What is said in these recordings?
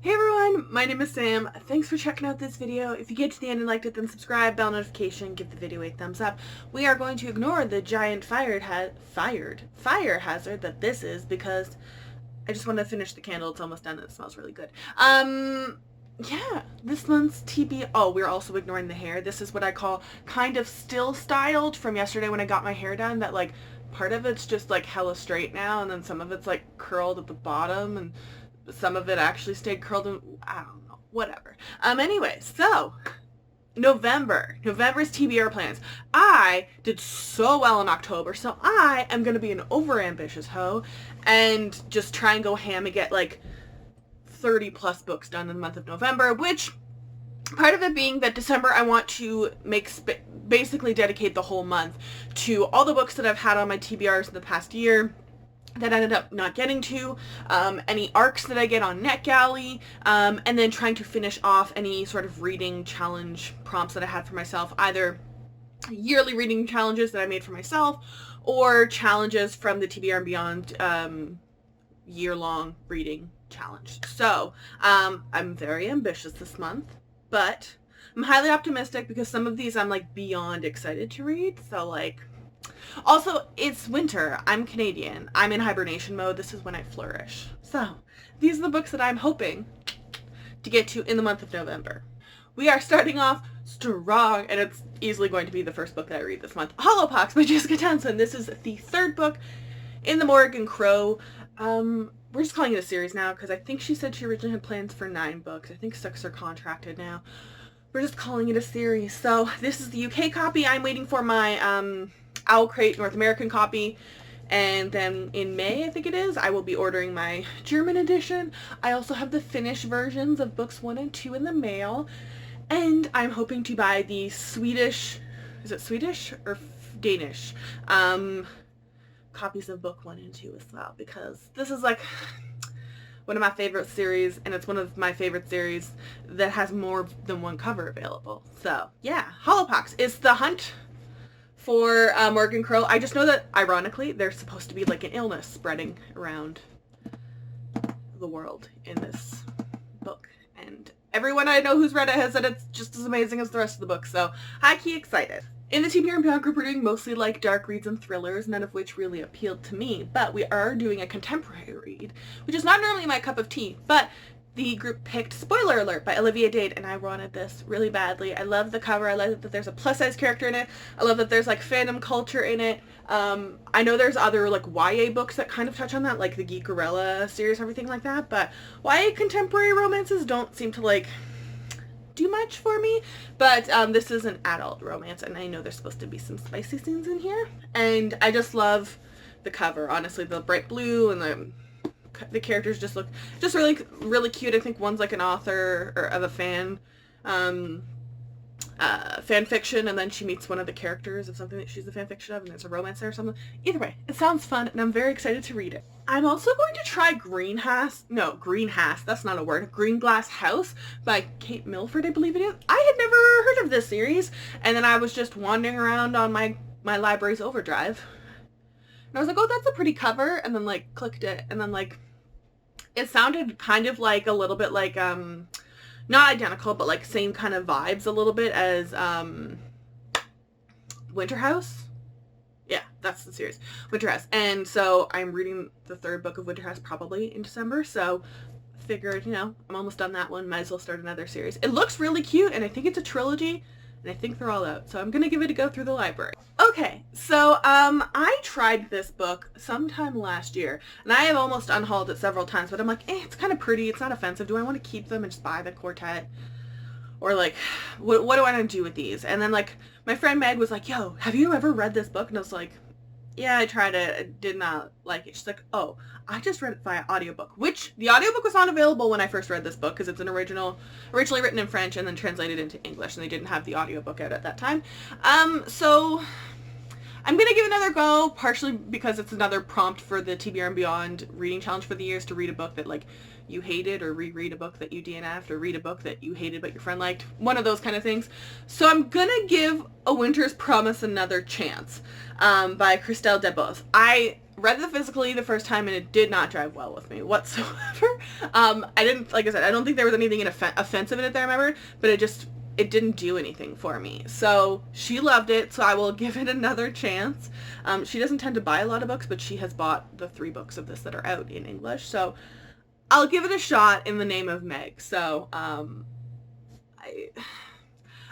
Hey everyone, my name is Sam. Thanks for checking out this video. If you get to the end and liked it, then subscribe, bell notification, give the video a thumbs up. We are going to ignore the giant fire hazard that this is because I just want to finish the candle. It's almost done and it smells really good. Yeah, this month's TBR. Oh, we're also ignoring the hair. This is what I call kind of still styled from yesterday when I got my hair done, that like part of it's just like hella straight now and then some of it's like curled at the bottom and some of it actually stayed curled and I don't know, whatever. Anyway, so November's TBR plans. I did so well in October, so I am gonna be an overambitious hoe and just try and go ham and get like 30 plus books done in the month of November, which part of it being that December I want to basically dedicate the whole month to all the books that I've had on my TBRs in the past year that I ended up not getting to, any arcs that I get on NetGalley, and then trying to finish off any sort of reading challenge prompts that I had for myself, either yearly reading challenges that I made for myself or challenges from the TBR and Beyond year-long reading challenge. So I'm very ambitious this month, but I'm highly optimistic because some of these I'm like beyond excited to read. So like, also, it's winter. I'm Canadian. I'm in hibernation mode. This is when I flourish. So, these are the books that I'm hoping to get to in the month of November. We are starting off strong, and it's easily going to be the first book that I read this month. Hollowpox by Jessica Townsend. This is the third book in the Morgan Crow. We're just calling it a series now because I think she said she originally had plans for 9 books. I think 6 are contracted now. We're just calling it a series. So, this is the UK copy. I'm waiting for my Owl Crate North American copy, and then in May, I think it is, I will be ordering my German edition. I also have the Finnish versions of books 1 and 2 in the mail, and I'm hoping to buy the Swedish, is it Swedish or Danish, copies of book 1 and 2 as well, because this is like one of my favorite series, and it's one of my favorite series that has more than one cover available. So yeah, Hollowpox is the hunt for Morgan Crow. I just know that, ironically, there's supposed to be like an illness spreading around the world in this book. And everyone I know who's read it has said it's just as amazing as the rest of the book. So, high-key excited. In the TBR and Beyond group, we're doing mostly like dark reads and thrillers, none of which really appealed to me. But we are doing a contemporary read, which is not normally my cup of tea. But the group picked Spoiler Alert by Olivia Dade, and I wanted this really badly. I love the cover. I love that there's a plus-size character in it. I love that there's like fandom culture in it. I know there's other like YA books that kind of touch on that, like the Geekerella series, everything like that, but YA contemporary romances don't seem to like do much for me. But this is an adult romance, and I know there's supposed to be some spicy scenes in here, and I just love the cover. Honestly, the bright blue and the characters just look just really cute. I think one's like an author or of a fan fiction, and then she meets one of the characters of something that she's a fan fiction of, and there's a romance there or something. Either way, it sounds fun, and I'm very excited to read it. I'm also going to try Greenglass, that's not a word, Greenglass House by Kate Milford, I believe it is. I had never heard of this series, and then I was just wandering around on my library's Overdrive, and I was like, oh, that's a pretty cover, and then like clicked it, and then like it sounded kind of like a little bit like not identical, but like same kind of vibes a little bit as Winter House. Yeah, that's the series, Winter House. And so I'm reading the 3rd book of Winter House probably in December, so figured, you know, I'm almost done that one, might as well start another series. It looks really cute, and I think it's a trilogy, and I think they're all out, so I'm gonna give it a go through the library. Okay, so I tried this book sometime last year, and I have almost unhauled it several times, but I'm like, it's kind of pretty, it's not offensive. Do I want to keep them and just buy the quartet? Or like, what do I want to do with these? And then like, my friend Meg was like, yo, have you ever read this book? And I was like, yeah, I tried it. I did not like it. She's like, oh, I just read it via audiobook, which the audiobook was not available when I first read this book because it's an originally written in French and then translated into English, and they didn't have the audiobook out at that time. So I'm going to give it another go, partially because it's another prompt for the TBR and Beyond reading challenge for the years, to read a book that like you hated, or reread a book that you DNF'd, or read a book that you hated but your friend liked. One of those kind of things. So I'm gonna give A Winter's Promise another chance, by Christelle Debos. I read it physically the first time and it did not drive well with me whatsoever. I didn't, like I said, I don't think there was anything offensive in it that I remembered, but it didn't do anything for me. So she loved it, so I will give it another chance. She doesn't tend to buy a lot of books, but she has bought the 3 books of this that are out in English, so I'll give it a shot in the name of Meg. So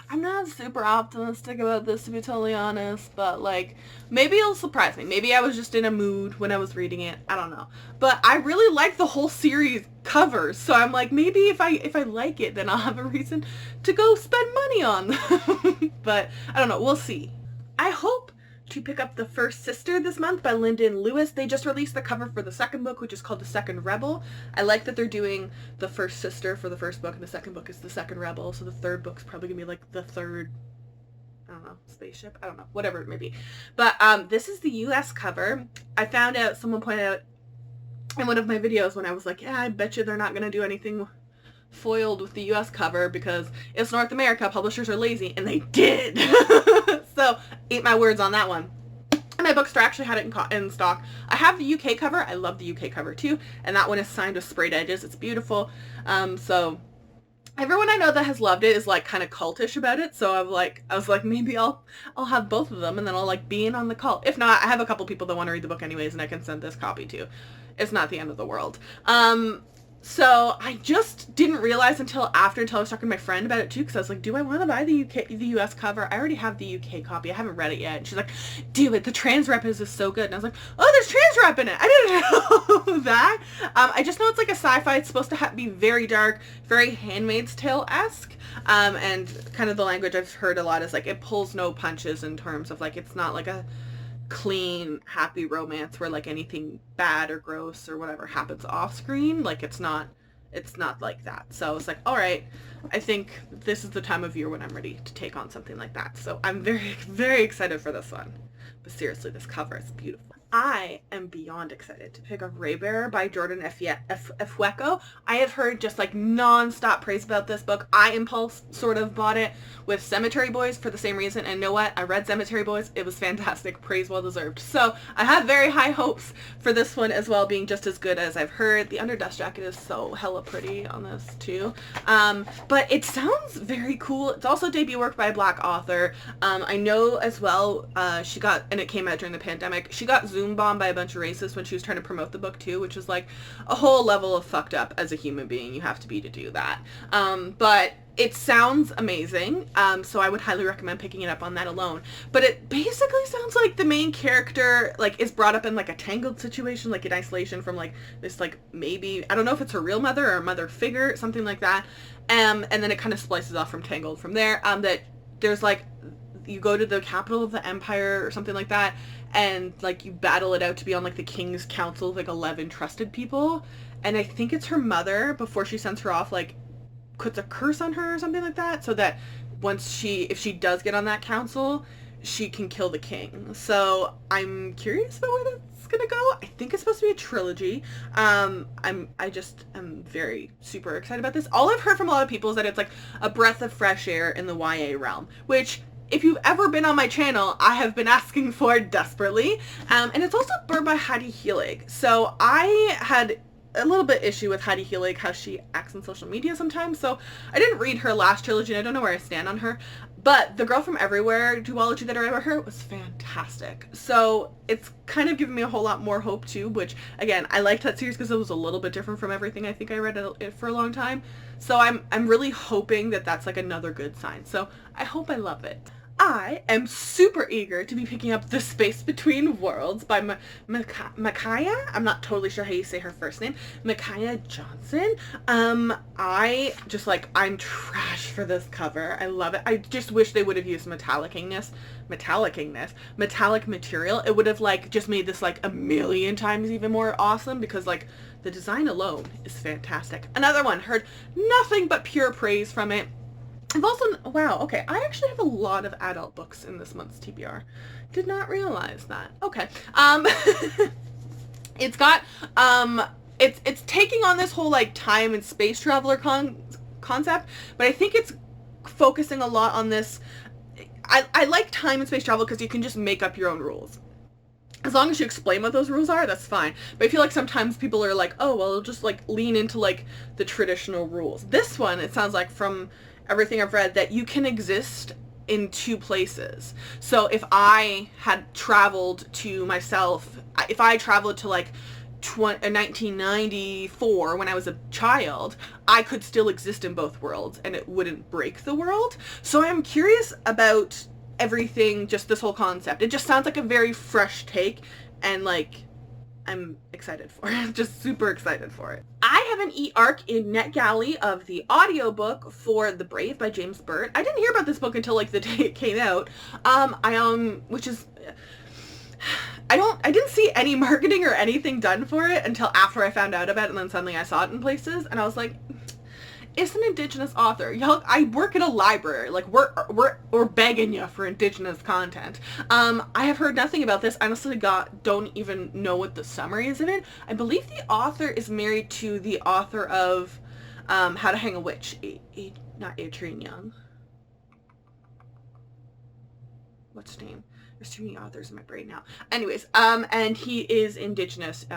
I'm not super optimistic about this, to be totally honest, but like, maybe it'll surprise me. Maybe I was just in a mood when I was reading it. I don't know. But I really like the whole series covers, so I'm like, maybe if I like it, then I'll have a reason to go spend money on them. But I don't know. We'll see. I hope to pick up The First Sister this month by Lyndon Lewis. They just released the cover for the second book, which is called The Second Rebel. I like that they're doing The First Sister for the first book, and the second book is The Second Rebel, so the third book's probably gonna be like the third, I don't know, spaceship? I don't know, whatever it may be. But this is the US cover. I found out, someone pointed out in one of my videos when I was like, yeah, I bet you they're not gonna do anything foiled with the US cover because it's North America, publishers are lazy, and they did. So eat my words on that one. And my bookstore actually had it in stock. I have the UK cover. I love the UK cover too, and that one is signed with sprayed edges. It's beautiful. So everyone I know that has loved it is like kind of cultish about it, so I was like maybe I'll have both of them and then I'll like be in on the cult. If not, I have a couple people that want to read the book anyways, and I can send this copy to. It's not the end of the world. So I just didn't realize until I was talking to my friend about it too, because I was like, do I want to buy the US cover? I already have the UK copy. I haven't read it yet. And she's like, do it. The trans rep is so good. And I was like, oh, there's trans rep in it. I didn't know that. I just know it's like a sci-fi. It's supposed to be very dark, very Handmaid's Tale-esque. And kind of the language I've heard a lot is like, it pulls no punches in terms of like, it's not like a clean, happy romance where like anything bad or gross or whatever happens off screen. Like it's not like that. So it's like, all right, I think this is the time of year when I'm ready to take on something like that. So I'm very, very excited for this one. But seriously, this cover is beautiful. I am beyond excited to pick up Raybearer by Jordan Fueko. I have heard just like non-stop praise about this book. I impulse sort of bought it with Cemetery Boys for the same reason, and you know what? I read Cemetery Boys. It was fantastic. Praise well deserved. So I have very high hopes for this one as well, being just as good as I've heard. The underdust jacket is so hella pretty on this too. But it sounds very cool. It's also debut work by a Black author. I know as well, she got, and it came out during the pandemic, she got Zoom bombed by a bunch of racists when she was trying to promote the book too, which is like a whole level of fucked up as a human being you have to be to do that. But it sounds amazing, so I would highly recommend picking it up on that alone. But it basically sounds like the main character like is brought up in like a Tangled situation, like in isolation from like this, like maybe, I don't know if it's her real mother or a mother figure, something like that. And then it kind of splices off from Tangled from there. That there's like, you go to the capital of the empire or something like that, and like you battle it out to be on like the king's council of like 11 trusted people, and I think it's her mother, before she sends her off, like puts a curse on her or something like that, so that once if she does get on that council, she can kill the king. So I'm curious about where that's gonna go. I think it's supposed to be a trilogy. I just am very super excited about this. All I've heard from a lot of people is that it's like a breath of fresh air in the YA realm, which, if you've ever been on my channel, I have been asking for desperately. And it's also burned by Heidi Heelig. So I had a little bit issue with Heidi Heelig, how she acts on social media sometimes. So I didn't read her last trilogy, and I don't know where I stand on her. But The Girl from Everywhere duology that I read about her was fantastic. So it's kind of given me a whole lot more hope too, which again, I liked that series because it was a little bit different from everything I think I read it for a long time. So I'm really hoping that that's like another good sign. So I hope I love it. I am super eager to be picking up The Space Between Worlds by Micaiah. I'm not totally sure how you say her first name. Micaiah Johnson. I'm trash for this cover. I love it. I just wish they would have used metallic material. It would have like just made this like a million times even more awesome, because like the design alone is fantastic. Another one, heard nothing but pure praise from it. I've also, wow, okay, I actually have a lot of adult books in this month's TBR. Did not realize that. Okay. It's got it's taking on this whole like time and space traveler concept, but I think it's focusing a lot on this. I like time and space travel because you can just make up your own rules. As long as you explain what those rules are, that's fine. But I feel like sometimes people are like, oh, well, just like lean into like the traditional rules. This one, it sounds like from everything I've read, that you can exist in two places. So if I had traveled to myself, if I traveled to like 1994 when I was a child, I could still exist in both worlds and it wouldn't break the world. So I'm curious about everything, just this whole concept. It just sounds like a very fresh take, and like I'm excited for it. I'm just super excited for it. I have an e-arc in NetGalley of the audiobook for The Brave by James Burt. I didn't hear about this book until like the day it came out. Which is I didn't see any marketing or anything done for it until after I found out about it, and then suddenly I saw it in places, and I was like, it's an Indigenous author. Y'all, I work at a library. Like, we're begging you for Indigenous content. I have heard nothing about this. Honestly, don't even know what the summary is of it. I believe the author is married to the author of How to Hang a Witch. Not Adrienne Young. What's his name? There's too many authors in my brain now. Anyways, and he is Indigenous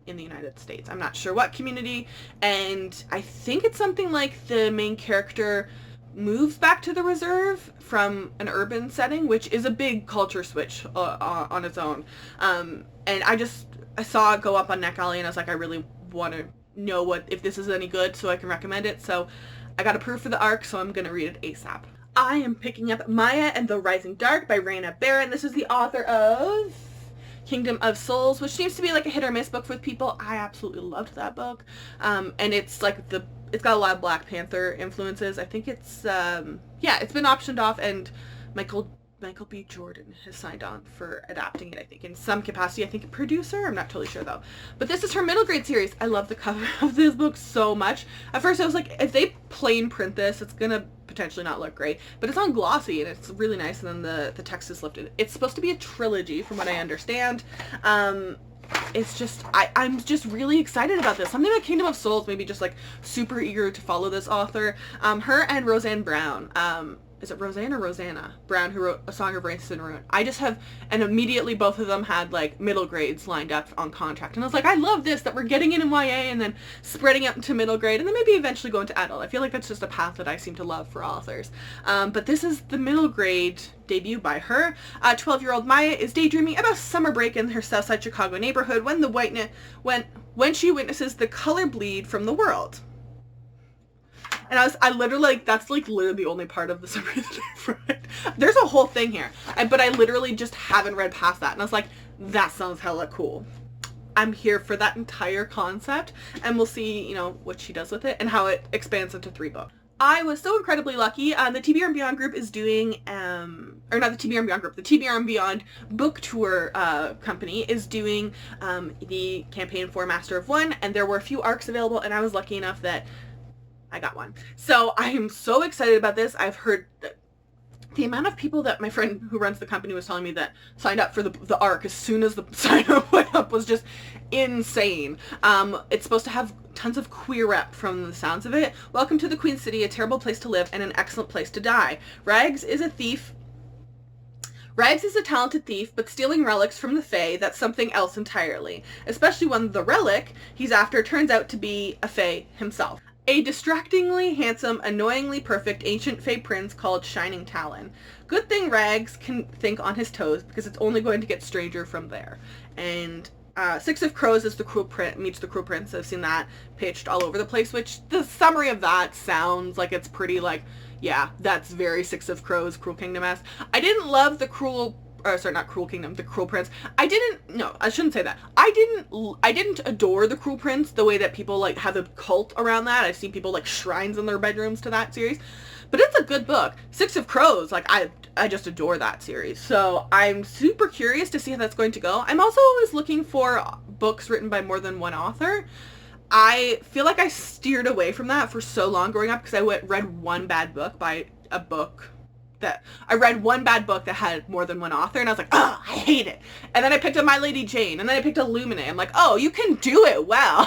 in the United States. I'm not sure what community, and I think it's something like the main character moves back to the reserve from an urban setting, which is a big culture switch on its own. And I saw it go up on NetGalley, and I was like, I really want to know if this is any good so I can recommend it. So I got approved for the arc, so I'm going to read it ASAP. I am picking up Maya and the Rising Dark by Raina Barron. This is the author of Kingdom of Souls, which seems to be like a hit or miss book with people. I absolutely loved that book. And it's like it's got a lot of Black Panther influences. I think it's it's been optioned off, and Michael B. Jordan has signed on for adapting it, I think, in some capacity. I think a producer. I'm not totally sure, though. But this is her middle grade series. I love the cover of this book so much. At first, I was like, if they plain print this, it's going to potentially not look great. But it's on glossy, and it's really nice, and then the text is lifted. It's supposed to be a trilogy, from what I understand. It's just, I'm just really excited about this. Something about Kingdom of Souls made me just, like, super eager to follow this author. Her and Roseanne Brown. Is it Roseanne or Rosanna Brown, who wrote A Song of Races and Ruin? I just have, and immediately both of them had like middle grades lined up on contract, and I was like, I love this, that we're getting it in YA and then spreading it into middle grade and then maybe eventually going to adult. I feel like that's just a path that I seem to love for authors. But this is the middle grade debut by her. 12-year-old Maya is daydreaming about summer break in her Southside Chicago neighborhood when she witnesses the color bleed from the world. And I literally, like, that's, like, literally the only part of the summary that I've read. There's a whole thing here. But I literally just haven't read past that. And I was like, that sounds hella cool. I'm here for that entire concept. And we'll see, you know, what she does with it and how it expands into 3 books. I was so incredibly lucky. The TBR and Beyond group is doing, or not the TBR and Beyond group, the TBR and Beyond book tour company is doing the campaign for Master of One. And there were a few arcs available, and I was lucky enough that I got one. So I am so excited about this. I've heard that the amount of people that my friend who runs the company was telling me that signed up for the arc as soon as the sign up went up was just insane. It's supposed to have tons of queer rep from the sounds of it. Welcome to the Queen City, a terrible place to live and an excellent place to die. Rags is a thief. Rags is a talented thief, but stealing relics from the Fae, that's something else entirely. Especially when the relic he's after turns out to be a Fae himself. A distractingly handsome, annoyingly perfect ancient Fae prince called Shining Talon. Good thing Rags can think on his toes, because it's only going to get stranger from there. And Six of Crows is meets the Cruel Prince. I've seen that pitched all over the place, which the summary of that sounds like it's pretty like, yeah, that's very Six of Crows, Cruel Kingdom-esque. I didn't love the not Cruel Kingdom, the Cruel Prince. I shouldn't say that. I didn't adore the Cruel Prince the way that people like have a cult around that. I've seen people like shrines in their bedrooms to that series. But it's a good book. Six of Crows, like I just adore that series. So I'm super curious to see how that's going to go. I'm also always looking for books written by more than one author. I feel like I steered away from that for so long growing up because I read one bad book by a book that I read one bad book that had more than one author, and I was like, oh, I hate it. And then I picked up My Lady Jane, and then I picked up Illuminae. I'm like, oh, you can do it well.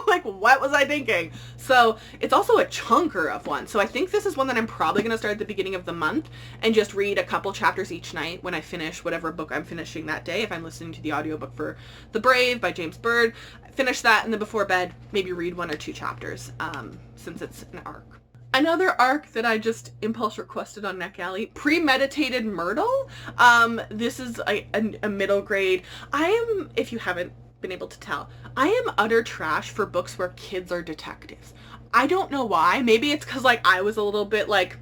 Like, what was I thinking? So it's also a chunker of one. So I think this is one that I'm probably going to start at the beginning of the month and just read a couple chapters each night when I finish whatever book I'm finishing that day. If I'm listening to the audiobook for The Brave by James Bird, finish that, and then before bed, maybe read 1 or 2 chapters, since it's an arc. Another arc that I just impulse requested on NetGalley, Premeditated Myrtle. This is a middle grade. I am, if you haven't been able to tell, I am utter trash for books where kids are detectives. I don't know why. Maybe it's because, like, I was a little bit, like,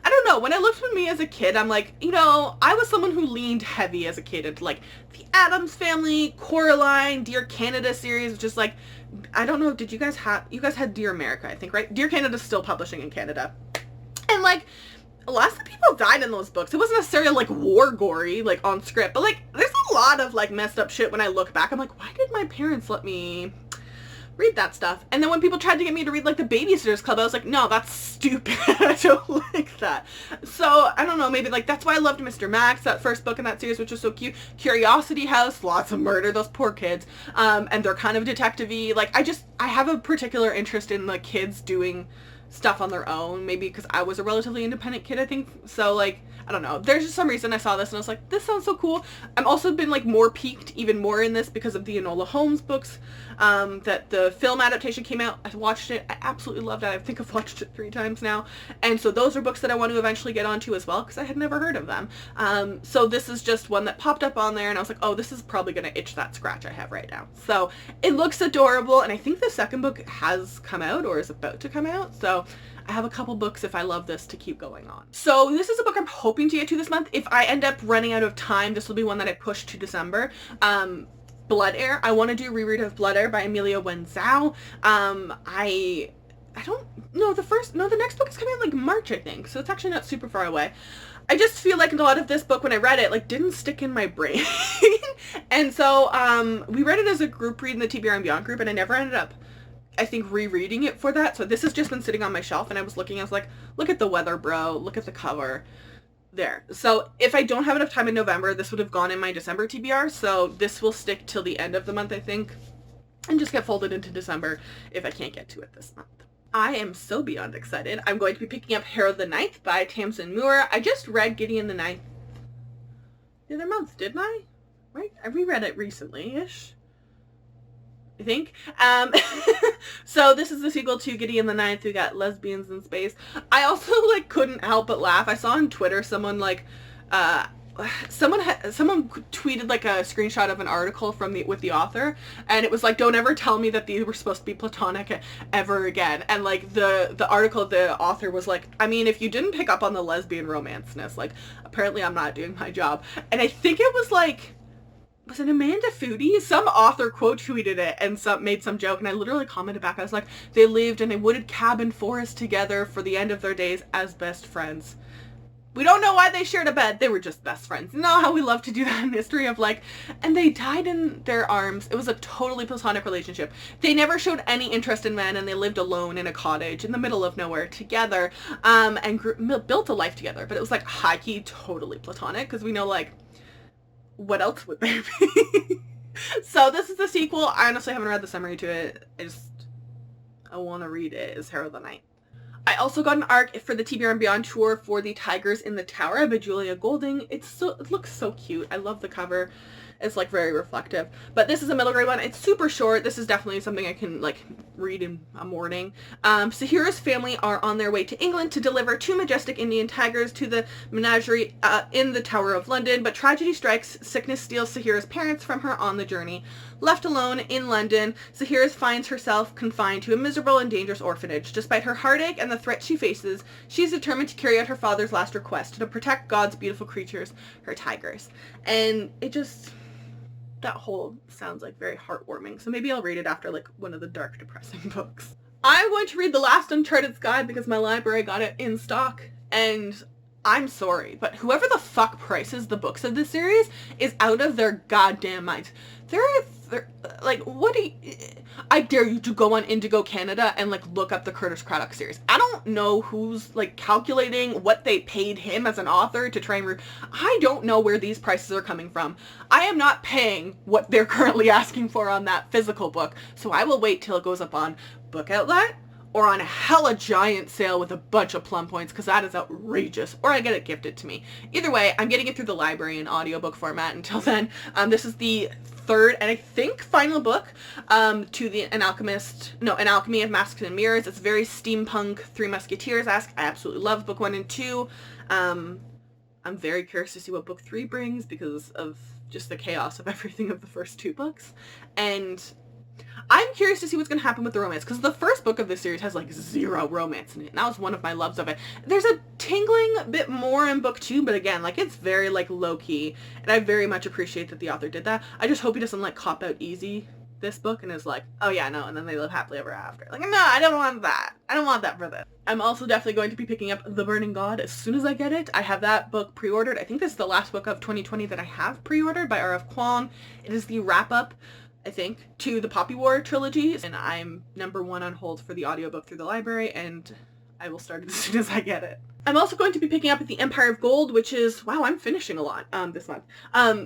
I don't know. When I looked at me as a kid, I'm like, you know, I was someone who leaned heavy as a kid into, like, the Addams Family, Coraline, Dear Canada series, which is, like, I don't know, did you guys had Dear America, I think, right? Dear Canada's still publishing in Canada. And, like, lots of people died in those books. It wasn't necessarily, like, war gory, like, on script, but, like, there's a lot of, like, messed up shit when I look back. I'm like, why did my parents let me read that stuff? And then when people tried to get me to read, like, the Babysitter's Club, I was like, no, that's stupid. I don't like that. So, I don't know, maybe, like, that's why I loved Mr. Max, that first book in that series, which was so cute. Curiosity House, lots of murder, those poor kids. And they're kind of detective-y. Like, I have a particular interest in, like, kids doing stuff on their own, maybe because I was a relatively independent kid, I think. So, like, I don't know. There's just some reason I saw this and I was like, this sounds so cool. I'm also been, like, more piqued even more in this because of the Enola Holmes books, that the film adaptation came out. I watched it. I absolutely loved it. I think I've watched it 3 times now. And so those are books that I want to eventually get onto as well because I had never heard of them. So this is just one that popped up on there and I was like, oh, this is probably going to itch that scratch I have right now. So it looks adorable, and I think the second book has come out or is about to come out. So I have a couple books if I love this to keep going on. So this is a book I'm hoping to get to this month. If I end up running out of time, this will be one that I push to December. Blood Heir. I want to do a reread of Blood Heir by Amelia Wenzhou. I don't know, the next book is coming out like March, I think, so it's actually not super far away. I just feel like a lot of this book, when I read it, like, didn't stick in my brain. And so we read it as a group read in the TBR and Beyond group, and I never ended up, I think, rereading it for that. So this has just been sitting on my shelf, and I was like, look at the weather, bro, look at the cover. There. So if I don't have enough time in November, this would have gone in my December TBR, so this will stick till the end of the month, I think, and just get folded into December if I can't get to it this month. I am so beyond excited. I'm going to be picking up Hair of the Ninth by Tamsin Muir. I just read Gideon the Ninth the other month, didn't I? Right? I reread it recently-ish, I think. So this is the sequel to Gideon the Ninth, who got lesbians in space. I also, like, couldn't help but laugh. I saw on Twitter someone, like, someone tweeted, like, a screenshot of an article from with the author, and it was like, don't ever tell me that these were supposed to be platonic ever again. And, like, the article, the author was like, I mean, if you didn't pick up on the lesbian romance-ness, like, apparently I'm not doing my job. And I think it was, like, was it Amanda Foodie? Some author quote tweeted it and made some joke, and I literally commented back. I was like, they lived in a wooded cabin forest together for the end of their days as best friends. We don't know why they shared a bed. They were just best friends. You know how we love to do that in history of, like, and they died in their arms. It was a totally platonic relationship. They never showed any interest in men, and they lived alone in a cottage in the middle of nowhere together, and built a life together. But it was, like, high-key totally platonic, because we know, like, what else would there be? So this is the sequel. I honestly haven't read the summary to it. I want to read it. Is Hair of the Night. I also got an arc for the TBR and Beyond tour for the Tigers in the Tower by Julia Golding. It looks so cute. I love the cover. It's, like, very reflective. But this is a middle grade one. It's super short. This is definitely something I can, like, read in a morning. Sahira's family are on their way to England to deliver 2 majestic Indian tigers to the menagerie in the Tower of London, but tragedy strikes. Sickness steals Sahira's parents from her on the journey. Left alone in London, Sahira finds herself confined to a miserable and dangerous orphanage. Despite her heartache and the threat she faces, she's determined to carry out her father's last request, to protect God's beautiful creatures, her tigers. And it just... that whole sounds, like, very heartwarming. So maybe I'll read it after, like, one of the dark, depressing books. I'm going to read The Last Uncharted Sky because my library got it in stock, and I'm sorry, but whoever the fuck prices the books of this series is out of their goddamn minds. like, what do you, I dare you to go on Indigo Canada and, like, look up the Curtis Craddock series. I don't know who's, like, calculating what they paid him as an author to try and I don't know where these prices are coming from. I am not paying what they're currently asking for on that physical book, so I will wait till it goes up on Book Outlet or on a hella giant sale with a bunch of plum points, because that is outrageous, or I get it gifted to me. Either way, I'm getting it through the library in audiobook format. Until then, this is the third and I think final book to An Alchemy of Masks and Mirrors. It's very steampunk, Three Musketeers-esque. I absolutely love book 1 and 2. I'm very curious to see what book 3 brings because of just the chaos of everything of the first 2 books. And I'm curious to see what's going to happen with the romance, because the first book of this series has, like, 0 romance in it, and that was one of my loves of it. There's a tingling bit more in book 2, but again, like, it's very, like, low-key, and I very much appreciate that the author did that. I just hope he doesn't, like, cop out easy this book and is like, oh yeah, no, and then they live happily ever after. Like, no, I don't want that. I don't want that for this. I'm also definitely going to be picking up The Burning God as soon as I get it. I have that book pre-ordered. I think this is the last book of 2020 that I have pre-ordered by R.F. Kuang. It is the wrap-up, I think, to the Poppy War trilogy, and I'm number 1 on hold for the audiobook through the library, and I will start it as soon as I get it. I'm also going to be picking up The Empire of Gold, which is, wow, I'm finishing a lot this month.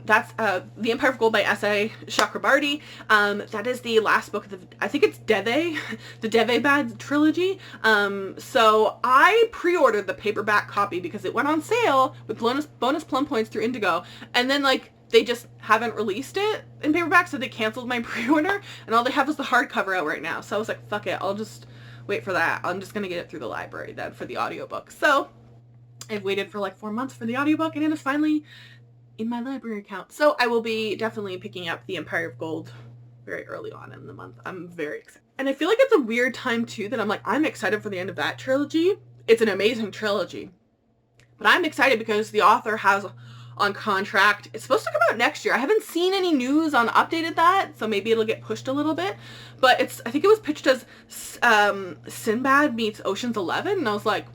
That's The Empire of Gold by S.A. Chakrabarty. That is the last book of the, I think it's Deve, the Deve Bad trilogy. So I pre-ordered the paperback copy because it went on sale with bonus plum points through Indigo, and then, like, they just haven't released it in paperback, so they canceled my pre-order, and all they have is the hardcover out right now. So I was like, fuck it, I'll just wait for that. I'm just gonna get it through the library then for the audiobook. So I've waited for like 4 months for the audiobook, and it is finally in my library account. So I will be definitely picking up The Empire of Gold very early on in the month. I'm very excited. And I feel like it's a weird time too that I'm like, I'm excited for the end of that trilogy. It's an amazing trilogy. But I'm excited because the author has on contract. It's supposed to come out next year. I haven't seen any news on updated that, so maybe it'll get pushed a little bit. But I think it was pitched as Sinbad meets Ocean's 11, and I was like,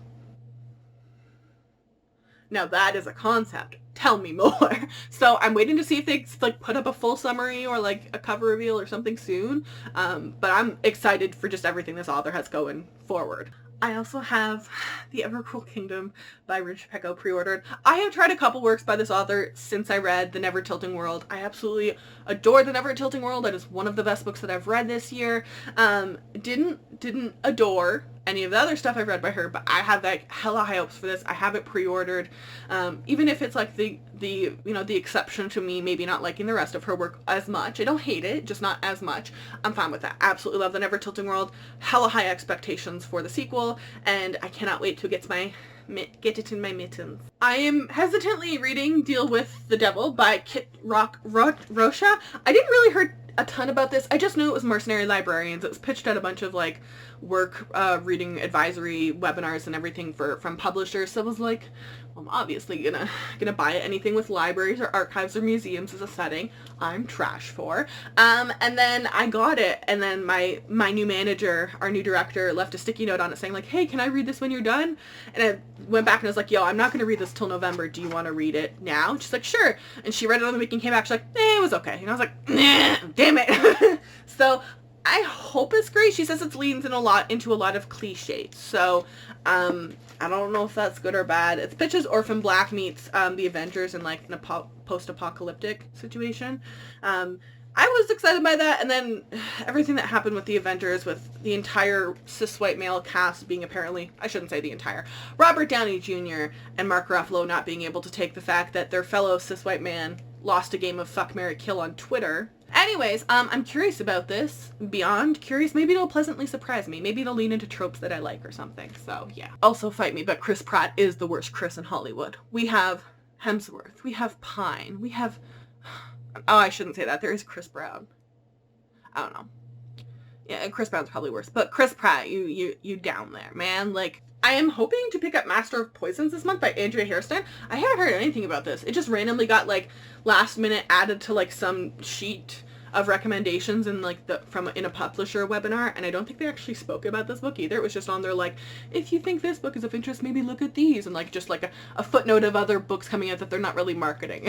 now that is a concept. Tell me more. So I'm waiting to see if they like put up a full summary or like a cover reveal or something soon. But I'm excited for just everything this author has going forward. I also have The Evercruel Kingdom by Rich Pecco pre-ordered. I have tried a couple works by this author since I read The Never Tilting World. I absolutely adore The Never Tilting World. That is one of the best books that I've read this year. Didn't adore any of the other stuff I've read by her, but I have like hella high hopes for this. I have it pre-ordered. Even if it's like the exception to me maybe not liking the rest of her work as much. I don't hate it, just not as much. I'm fine with that. Absolutely love The Never Tilting World. Hella high expectations for the sequel, and I cannot wait to get it in my mittens. I am hesitantly reading Deal with the Devil by Kit Rocha. I didn't really hear a ton about this. I just knew it was Mercenary Librarians. It was pitched at a bunch of like work reading advisory webinars and everything from publishers. So I was like, well, I'm obviously gonna buy it. Anything with libraries or archives or museums as a setting, I'm trash for. And then I got it, and then my new manager, our new director, left a sticky note on it saying like, hey, can I read this when you're done? And I went back and I was like, yo, I'm not gonna read this till November. Do you want to read it now? And she's like, sure. And she read it on the week and came back. She's like, it was okay. And I was like, nah, damn it. So I hope it's great. She says it leans in into a lot of cliches. So I don't know if that's good or bad. It's pitches Orphan Black meets the Avengers in like in a post-apocalyptic situation. I was excited by that, and then everything that happened with the Avengers, with the entire cis white male cast being apparently, I shouldn't say the entire, Robert Downey Jr. and Mark Ruffalo not being able to take the fact that their fellow cis white man lost a game of Fuck, Marry, Kill on Twitter. Anyways, I'm curious about this. Beyond curious. Maybe it'll pleasantly surprise me. Maybe it'll lean into tropes that I like or something. So, yeah. Also, fight me, but Chris Pratt is the worst Chris in Hollywood. We have Hemsworth. We have Pine. We have... Oh, I shouldn't say that. There is Chris Brown. I don't know. Yeah, Chris Brown's probably worse. But Chris Pratt, you down there, man. Like, I am hoping to pick up Master of Poisons this month by Andrea Hairston. I haven't heard anything about this. It just randomly got, like, last minute added to, like, some sheet of recommendations in like in a publisher webinar, and I don't think they actually spoke about this book either. It was just on there like, if you think this book is of interest, maybe look at these, and like just like a footnote of other books coming out that they're not really marketing.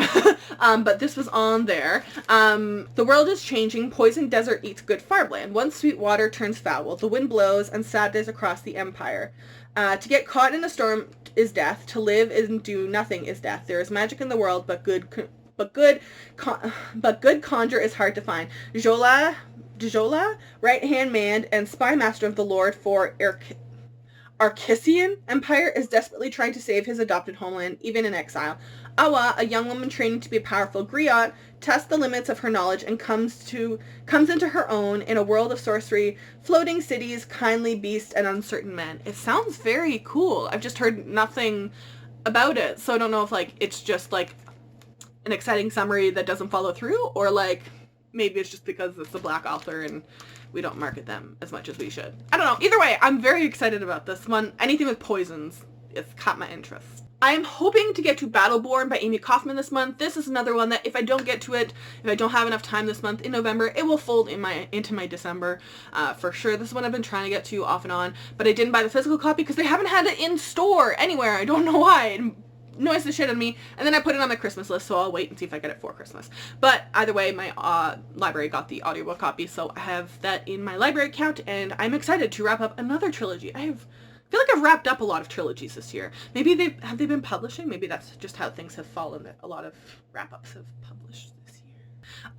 But this was on there. The world is changing. Poison desert eats good farmland. Once sweet water turns foul. The wind blows and sadness across the empire. To get caught in a storm is death. To live and do nothing is death. There is magic in the world, but good conjure is hard to find. Jola, right-hand man and spy master of the Lord for Arcisian Empire, is desperately trying to save his adopted homeland, even in exile. Awa, a young woman training to be a powerful griot, tests the limits of her knowledge and comes into her own in a world of sorcery, floating cities, kindly beasts, and uncertain men. It sounds very cool. I've just heard nothing about it, so I don't know if like it's just like an exciting summary that doesn't follow through, or like maybe it's just because it's a Black author and we don't market them as much as we should. I don't know. Either way, I'm very excited about this one. Anything with poisons, it's caught my interest. I'm hoping to get to Battleborn by Amy Kaufman this month. This is another one that if I don't get to it, if I don't have enough time this month in November, it will fold into my December for sure. This is one I've been trying to get to off and on, but I didn't buy the physical copy because they haven't had it in store anywhere. I don't know why. It annoys the shit out of me, and then I put it on my Christmas list, so I'll wait and see if I get it for Christmas. But either way, my library got the audiobook copy, so I have that in my library account, and I'm excited to wrap up another trilogy. I feel like I've wrapped up a lot of trilogies this year. Maybe have they been publishing? Maybe that's just how things have fallen, that a lot of wrap-ups have published this year.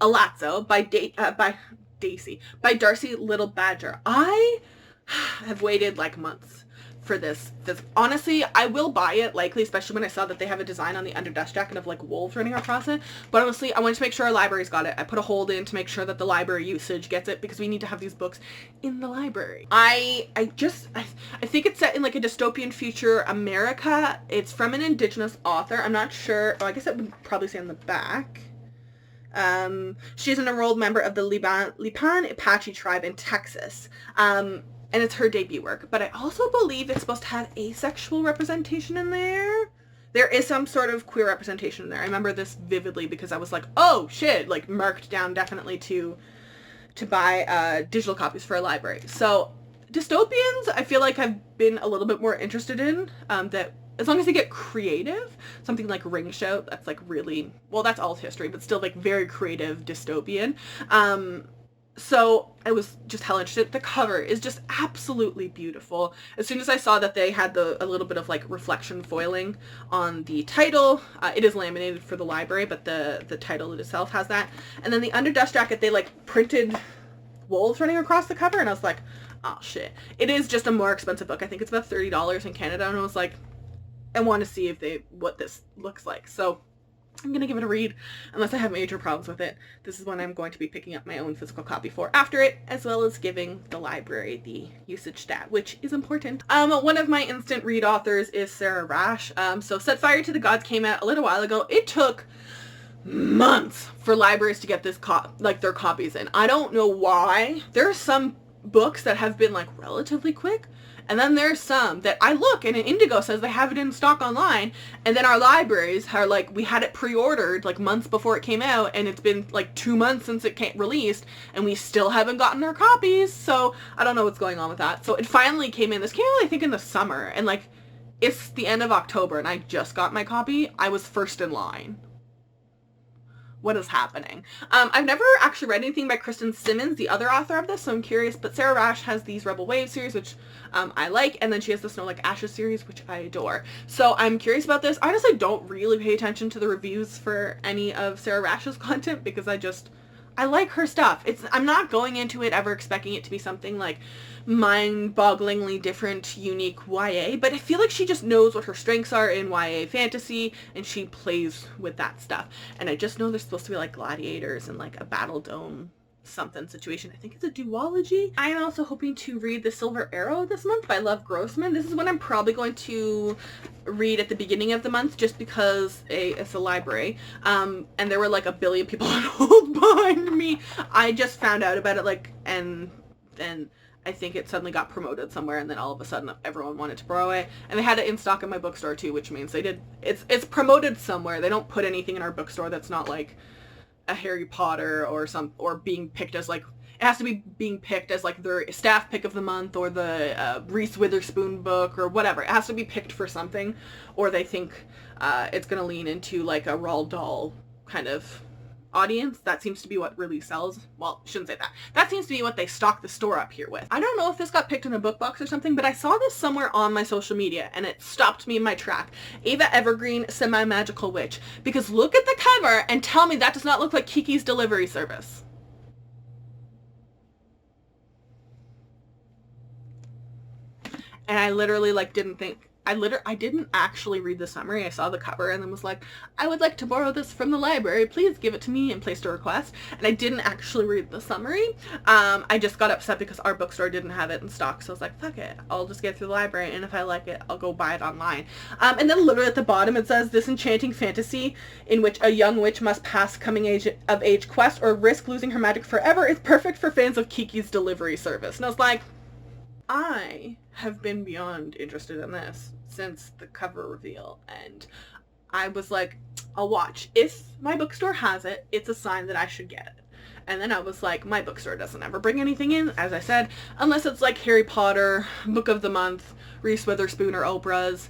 Alaso by Darcy Little Badger. I have waited like months for this. Honestly, I will buy it likely, especially when I saw that they have a design on the underdust jacket of like wolves running across it. But honestly, I wanted to make sure our library's got it. I put a hold in to make sure that the library usage gets it, because we need to have these books in the library. I think it's set in like a dystopian future America. It's from an indigenous author. I'm not sure. Oh, I guess it would probably say on the back. She's an enrolled member of the Lipan Apache tribe in Texas. And it's her debut work. But I also believe it's supposed to have asexual representation in there. There is some sort of queer representation in there. I remember this vividly because I was like, oh shit, like marked down definitely to buy digital copies for a library. So dystopians, I feel like I've been a little bit more interested in, that as long as they get creative, something like Ring Shout, that's like really, well, that's alt history, but still like very creative dystopian. So I was just hella interested. The cover is just absolutely beautiful. As soon as I saw that they had a little bit of like reflection foiling on the title, it is laminated for the library, but the title itself has that. And then the underdust jacket, they like printed wolves running across the cover, and I was like, oh shit. It is just a more expensive book. I think it's about $30 in Canada, and I was like, I want to see what this looks like. So I'm going to give it a read unless I have major problems with it. This is one I'm going to be picking up my own physical copy for after it, as well as giving the library the usage stat, which is important. One of my instant read authors is Sarah Rash. So Set Fire to the Gods came out a little while ago. It took months for libraries to get this their copies in. I don't know why. There are some books that have been like relatively quick, and then there's some that I look and Indigo says they have it in stock online, and then our libraries are like, we had it pre-ordered like months before it came out, and it's been like 2 months since it came released, and we still haven't gotten our copies. So I don't know what's going on with that. So it finally came in. This came out I think in the summer, and like it's the end of October and I just got my copy. I was first in line. What is happening? I've never actually read anything by Kristen Simmons, the other author of this, so I'm curious. But Sarah Rash has these Rebel Wave series, which I like, and then she has the Snow Like Ashes series, which I adore. So I'm curious about this. I honestly don't really pay attention to the reviews for any of Sarah Rash's content because I like her stuff. I'm not going into it ever expecting it to be something like mind-bogglingly different, unique YA, but I feel like she just knows what her strengths are in YA fantasy, and she plays with that stuff. And I just know there's supposed to be like gladiators and like a battle dome something situation. I think it's a duology. I am also hoping to read The Silver Arrow this month by Love Grossman. This is one I'm probably going to read at the beginning of the month just because it's a library. And there were like a billion people on hold behind me. I just found out about it and then I think it suddenly got promoted somewhere, and then all of a sudden everyone wanted to borrow it. And they had it in stock in my bookstore too, which means it's promoted somewhere. They don't put anything in our bookstore that's not like a Harry Potter or being picked as like, it has to be being picked as like their staff pick of the month or the Reese Witherspoon book or whatever. It has to be picked for something, or they think it's going to lean into like a Roald Dahl kind of audience. That seems to be what really sells. Well, shouldn't say that. That seems to be what they stock the store up here with. I don't know if this got picked in a book box or something, but I saw this somewhere on my social media and it stopped me in my track. Ava Evergreen, Semi-Magical Witch. Because look at the cover and tell me that does not look like Kiki's Delivery Service. And I literally like didn't think, I didn't actually read the summary. I saw the cover and then was like, I would like to borrow this from the library. Please give it to me, and placed a request. And I didn't actually read the summary. I just got upset because our bookstore didn't have it in stock. So I was like, fuck it. I'll just get it through the library, and if I like it, I'll go buy it online. And then literally at the bottom it says, this enchanting fantasy in which a young witch must pass coming of age quest or risk losing her magic forever is perfect for fans of Kiki's Delivery Service. And I was like, I have been beyond interested in this since the cover reveal, and I was like, I'll watch. If my bookstore has it, it's a sign that I should get it. And then I was like, my bookstore doesn't ever bring anything in, as I said, unless it's like Harry Potter, Book of the Month, Reese Witherspoon or Oprah's,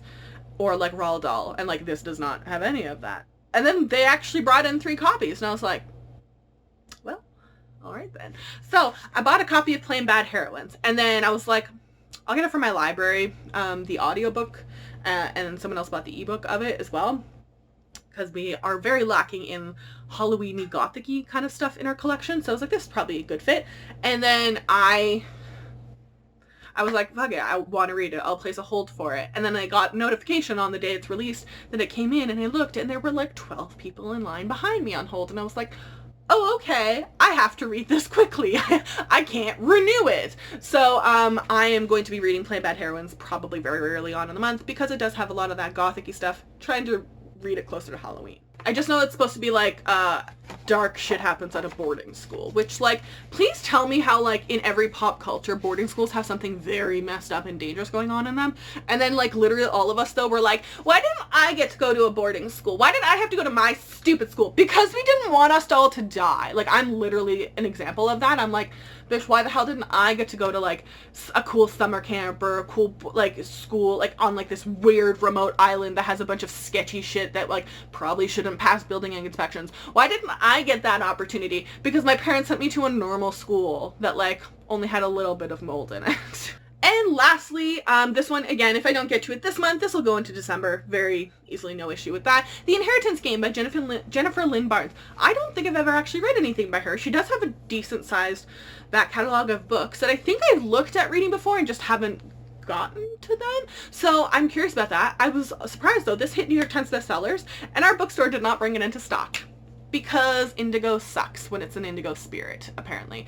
or like Roald Dahl, and like this does not have any of that. And then they actually brought in 3 copies, and I was like, well, alright then. So I bought a copy of Plain Bad Heroines, and then I was like, I'll get it from my library, the audiobook, and then someone else bought the ebook of it as well, because we are very lacking in Halloween-y, gothic-y kind of stuff in our collection, so I was like, this is probably a good fit. And then I was like, fuck it, I want to read it, I'll place a hold for it. And then I got notification on the day it's released that it came in, and I looked, and there were like 12 people in line behind me on hold, and I was like, oh, okay, I have to read this quickly. I can't renew it. So I am going to be reading Plain Bad Heroines probably very early on in the month because it does have a lot of that gothic-y stuff, trying to read it closer to Halloween. I just know it's supposed to be like dark shit happens at a boarding school, which like, please tell me how like in every pop culture boarding schools have something very messed up and dangerous going on in them. And then like literally all of us though were like, why didn't I get to go to a boarding school? Why did I have to go to my stupid school? Because we didn't want us all to die. Like I'm literally an example of that. I'm like, bitch, why the hell didn't I get to go to like a cool summer camp or a cool like school like on like this weird remote island that has a bunch of sketchy shit that like probably shouldn't pass building inspections? Why didn't I get that opportunity? Because my parents sent me to a normal school that like only had a little bit of mold in it. And lastly, this one, again, if I don't get to it this month, this will go into December. Very easily, no issue with that. The Inheritance Game by Jennifer Lynn Barnes. I don't think I've ever actually read anything by her. She does have a decent-sized back catalog of books that I think I've looked at reading before and just haven't gotten to them. So I'm curious about that. I was surprised, though. This hit New York Times bestsellers, and our bookstore did not bring it into stock. Because indigo sucks when it's an indigo spirit, apparently.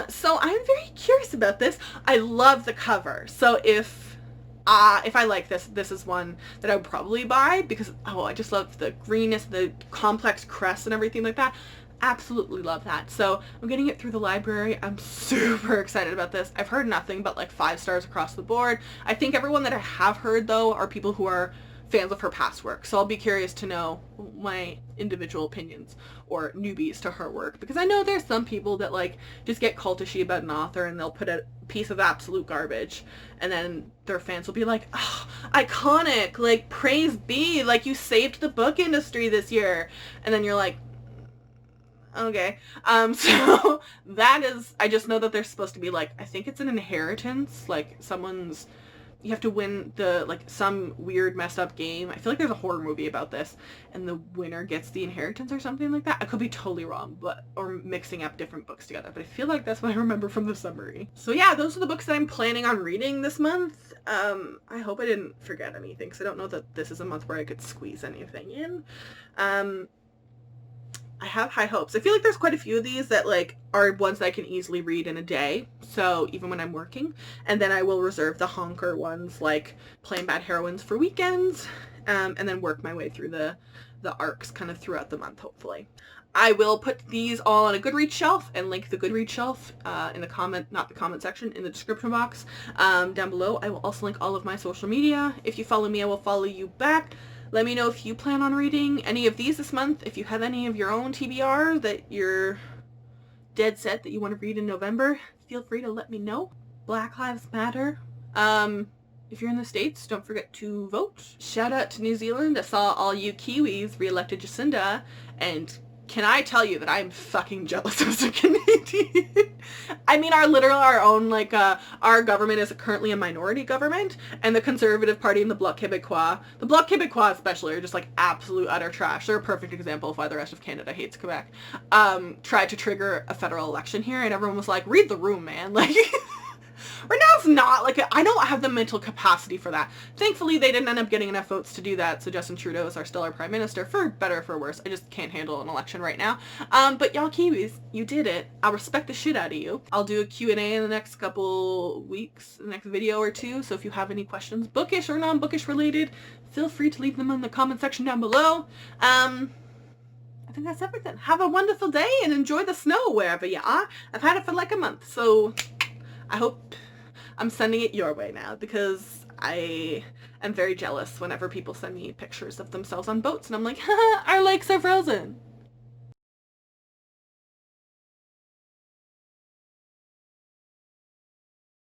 So I'm very curious about this. I love the cover. So if I like this, this is one that I would probably buy because, oh, I just love the greenness, the complex crest and everything like that. Absolutely love that. So I'm getting it through the library. I'm super excited about this. I've heard nothing but like 5 stars across the board. I think everyone that I have heard, though, are people who are fans of her past work, so I'll be curious to know my individual opinions or newbies to her work, because I know there's some people that like just get cultishy about an author and they'll put a piece of absolute garbage and then their fans will be like, oh, iconic, like praise be, like you saved the book industry this year, and then you're like, okay. So that is, I just know that they're supposed to be like, I think it's an inheritance, like someone's, you have to win the, like, some weird messed up game. I feel like there's a horror movie about this, and the winner gets the inheritance or something like that. I could be totally wrong, but, or mixing up different books together, but I feel like that's what I remember from the summary. So yeah, those are the books that I'm planning on reading this month. I hope I didn't forget anything, because I don't know that this is a month where I could squeeze anything in. I have high hopes. I feel like there's quite a few of these that like are ones that I can easily read in a day, so even when I'm working, and then I will reserve the honker ones like Plain Bad Heroines for weekends, and then work my way through the arcs kind of throughout the month, hopefully. I will put these all on a Goodreads shelf and link the Goodreads shelf in the comment, not the comment section, in the description box down below. I will also link all of my social media. If you follow me, I will follow you back. Let me know if you plan on reading any of these this month. If you have any of your own TBR that you're dead set that you want to read in November, feel free to let me know. Black Lives Matter. If you're in the States, don't forget to vote. Shout out to New Zealand. I saw all you Kiwis re-elected Jacinda, and can I tell you that I'm fucking jealous as a Canadian? I mean, our own, like, our government is currently a minority government, and the Conservative Party and the Bloc Québécois especially, are just, like, absolute utter trash. They're a perfect example of why the rest of Canada hates Quebec. Tried to trigger a federal election here, and everyone was like, read the room, man. Like... Right now it's not, like, I don't have the mental capacity for that. Thankfully, they didn't end up getting enough votes to do that, so Justin Trudeau is still our prime minister, for better or for worse. I just can't handle an election right now. But y'all Kiwis, you did it. I'll respect the shit out of you. I'll do a Q&A in the next couple weeks, the next video or two, so if you have any questions, bookish or non-bookish related, feel free to leave them in the comment section down below. I think that's everything. Have a wonderful day and enjoy the snow wherever you are. I've had it for like a month, so I hope I'm sending it your way now, because I am very jealous whenever people send me pictures of themselves on boats and I'm like, haha, our lakes are frozen.